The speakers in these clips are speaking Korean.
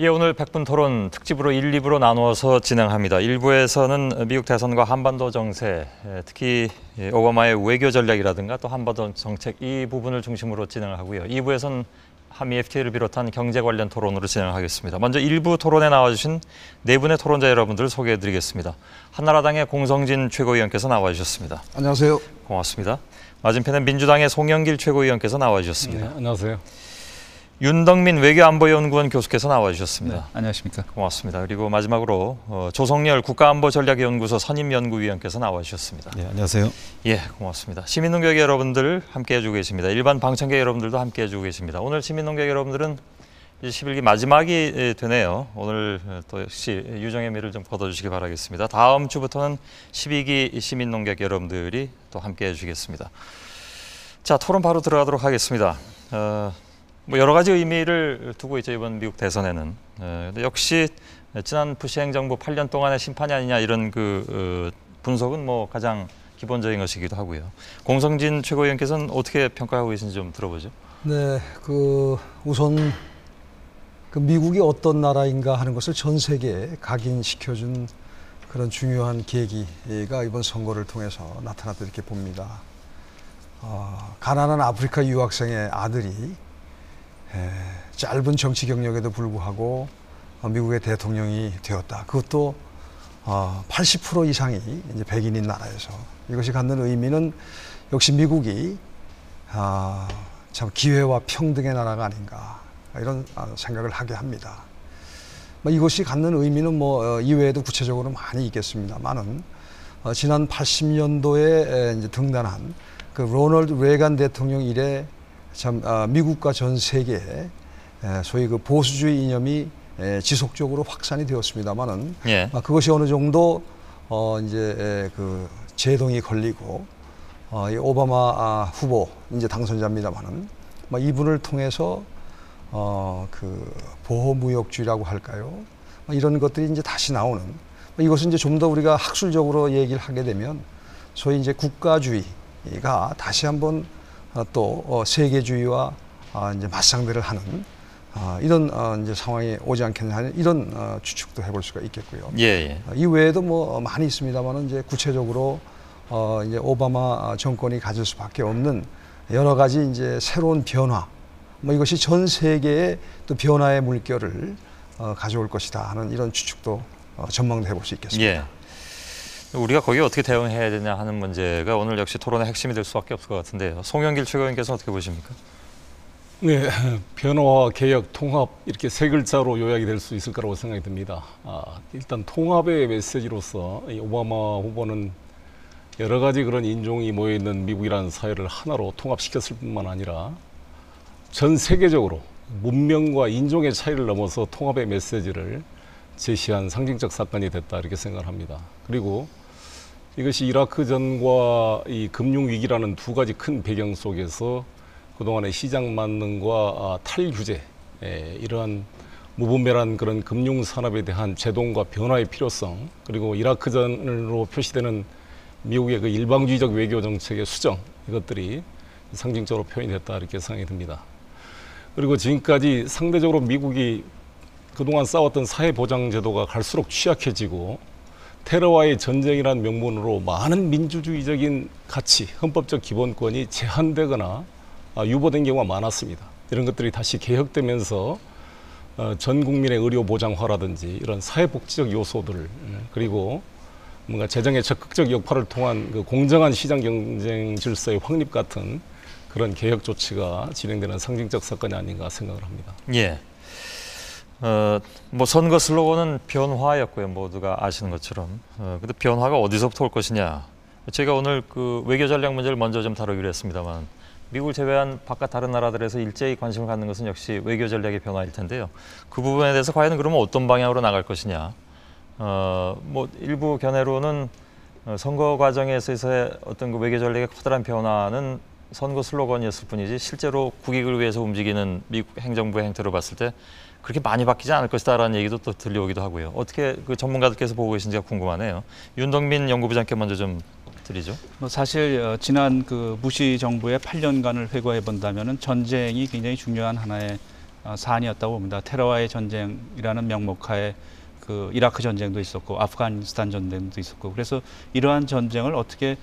예, 오늘 100분 토론 특집으로 1, 2부로 나누어서 진행합니다. 1부에서는 미국 대선과 한반도 정세, 특히 오바마의 외교 전략이라든가 또 한반도 정책 이 부분을 중심으로 진행을 하고요. 2부에서는 한미 FTA를 비롯한 경제 관련 토론으로 진행하겠습니다. 먼저 1부 토론에 나와주신 네 분의 토론자 여러분들을 소개해드리겠습니다. 한나라당의 공성진 최고위원께서 나와주셨습니다. 안녕하세요. 고맙습니다. 맞은편에 민주당의 송영길 최고위원께서 나와주셨습니다. 네, 안녕하세요. 윤덕민 외교안보연구원 교수께서 나와주셨습니다. 네, 안녕하십니까. 고맙습니다. 그리고 마지막으로 조성열 국가안보전략연구소 선임연구위원께서 나와주셨습니다. 네, 안녕하세요. 예, 고맙습니다. 시민논객 여러분들 함께해주고 계십니다. 일반 방청객 여러분들도 함께해주고 계십니다. 오늘 시민논객 여러분들은 이제 11기 마지막이 되네요. 오늘 또 역시 유정의 미를 좀 거둬주시기 바라겠습니다. 다음 주부터는 12기 시민논객 여러분들이 또 함께해주시겠습니다. 자, 토론 바로 들어가도록 하겠습니다. 뭐 여러 가지 의미를 두고 있죠, 이번 미국 대선에는. 근데 역시 지난 부시 행정부 8년 동안의 심판이 아니냐 이런 분석은 뭐 가장 기본적인 것이기도 하고요. 공성진 최고위원께서는 어떻게 평가하고 계신지 좀 들어보죠. 네, 우선 미국이 어떤 나라인가 하는 것을 전 세계에 각인시켜준 그런 중요한 계기가 이번 선거를 통해서 나타났다 이렇게 봅니다. 가난한 아프리카 유학생의 아들이 짧은 정치 경력에도 불구하고 미국의 대통령이 되었다. 그것도 80% 이상이 이제 백인인 나라에서 이것이 갖는 의미는 역시 미국이 참 기회와 평등의 나라가 아닌가 이런 생각을 하게 합니다. 이것이 갖는 의미는 이외에도 구체적으로 많이 있겠습니다만은 지난 80년도에 이제 등단한 그 로널드 레이건 대통령 이래 참 미국과 전 세계에 소위 그 보수주의 이념이 지속적으로 확산이 되었습니다만은 예. 그것이 어느 정도 이제 제동이 걸리고 이 오바마 후보 이제 당선자입니다만은 이분을 통해서 보호무역주의라고 할까요? 이런 것들이 이제 다시 나오는 이것은 이제 좀 더 우리가 학술적으로 얘기를 하게 되면 소위 이제 국가주의가 다시 한번 또 세계주의와 이제 맞상대를 하는 이런 이제 상황이 오지 않겠냐 하는 이런 추측도 해볼 수가 있겠고요. 예. 이외에도 뭐 많이 있습니다만은 이제 구체적으로 이제 오바마 정권이 가질 수밖에 없는 여러 가지 이제 새로운 변화, 이것이 전 세계에 또 변화의 물결을 가져올 것이다 하는 이런 추측도 전망도 해볼 수 있겠습니다. 예. 우리가 거기에 어떻게 대응해야 되냐 하는 문제가 오늘 역시 토론의 핵심이 될 수밖에 없을 것 같은데요. 송영길 최고위원께서는 어떻게 보십니까? 네, 변화와 개혁, 통합 이렇게 세 글자로 요약이 될 수 있을 거라고 생각이 듭니다. 일단 통합의 메시지로서 이 오바마 후보는 여러 가지 그런 인종이 모여있는 미국이라는 사회를 하나로 통합시켰을 뿐만 아니라 전 세계적으로 문명과 인종의 차이를 넘어서 통합의 메시지를 제시한 상징적 사건이 됐다 이렇게 생각을 합니다. 그리고 이것이 이라크전과 이 금융위기라는 두 가지 큰 배경 속에서 그동안의 시장 만능과 탈규제, 이러한 무분별한 그런 금융산업에 대한 제동과 변화의 필요성, 그리고 이라크전으로 표시되는 미국의 그 일방주의적 외교 정책의 수정, 이것들이 상징적으로 표현이 됐다 이렇게 생각이 듭니다. 그리고 지금까지 상대적으로 미국이 그동안 싸웠던 사회보장제도가 갈수록 취약해지고 테러와의 전쟁이라는 명분으로 많은 민주주의적인 가치, 헌법적 기본권이 제한되거나 유보된 경우가 많았습니다. 이런 것들이 다시 개혁되면서 전 국민의 의료 보장화라든지 이런 사회복지적 요소들, 그리고 뭔가 재정의 적극적 역할을 통한 그 공정한 시장 경쟁 질서의 확립 같은 그런 개혁 조치가 진행되는 상징적 사건이 아닌가 생각을 합니다. 예. 뭐 선거 슬로건은 변화였고요. 모두가 아시는 것처럼. 근데 변화가 어디서부터 올 것이냐. 제가 오늘 그 외교 전략 문제를 먼저 좀 다루기로 했습니다만 미국을 제외한 바깥 다른 나라들에서 일제히 관심을 갖는 것은 역시 외교 전략의 변화일 텐데요. 그 부분에 대해서 과연 그러면 어떤 방향으로 나갈 것이냐. 뭐 일부 견해로는 선거 과정에서의 어떤 그 외교 전략의 커다란 변화는 선거 슬로건이었을 뿐이지 실제로 국익을 위해서 움직이는 미국 행정부의 행태로 봤을 때 그렇게 많이 바뀌지 않을 것이다라는 얘기도 또 들려오기도 하고요. 어떻게 그 전문가들께서 보고 계신지가 궁금하네요. 윤덕민 연구부장께 먼저 좀 드리죠. 사실 지난 그 부시 정부의 8년간을 회고해 본다면은 전쟁이 굉장히 중요한 하나의 사안이었다고 봅니다. 테러와의 전쟁이라는 명목하에 그 이라크 전쟁도 있었고 아프가니스탄 전쟁도 있었고 그래서 이러한 전쟁을 어떻게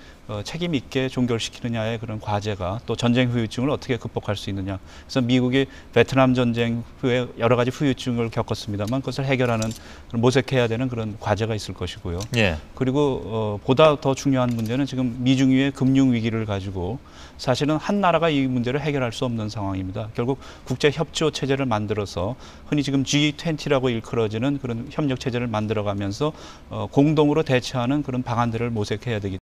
책임 있게 종결시키느냐의 그런 과제가 또 전쟁 후유증을 어떻게 극복할 수 있느냐. 그래서 미국이 베트남 전쟁 후에 여러 가지 후유증을 겪었습니다만 그것을 해결하는 모색해야 되는 그런 과제가 있을 것이고요. 예. 그리고 보다 더 중요한 문제는 지금 미중유의 금융 위기를 가지고 사실은 한 나라가 이 문제를 해결할 수 없는 상황입니다. 결국 국제 협조 체제를 만들어서 흔히 지금 G20라고 일컬어지는 그런 협력 체제를 만들어가면서 공동으로 대처하는 그런 방안들을 모색해야 되기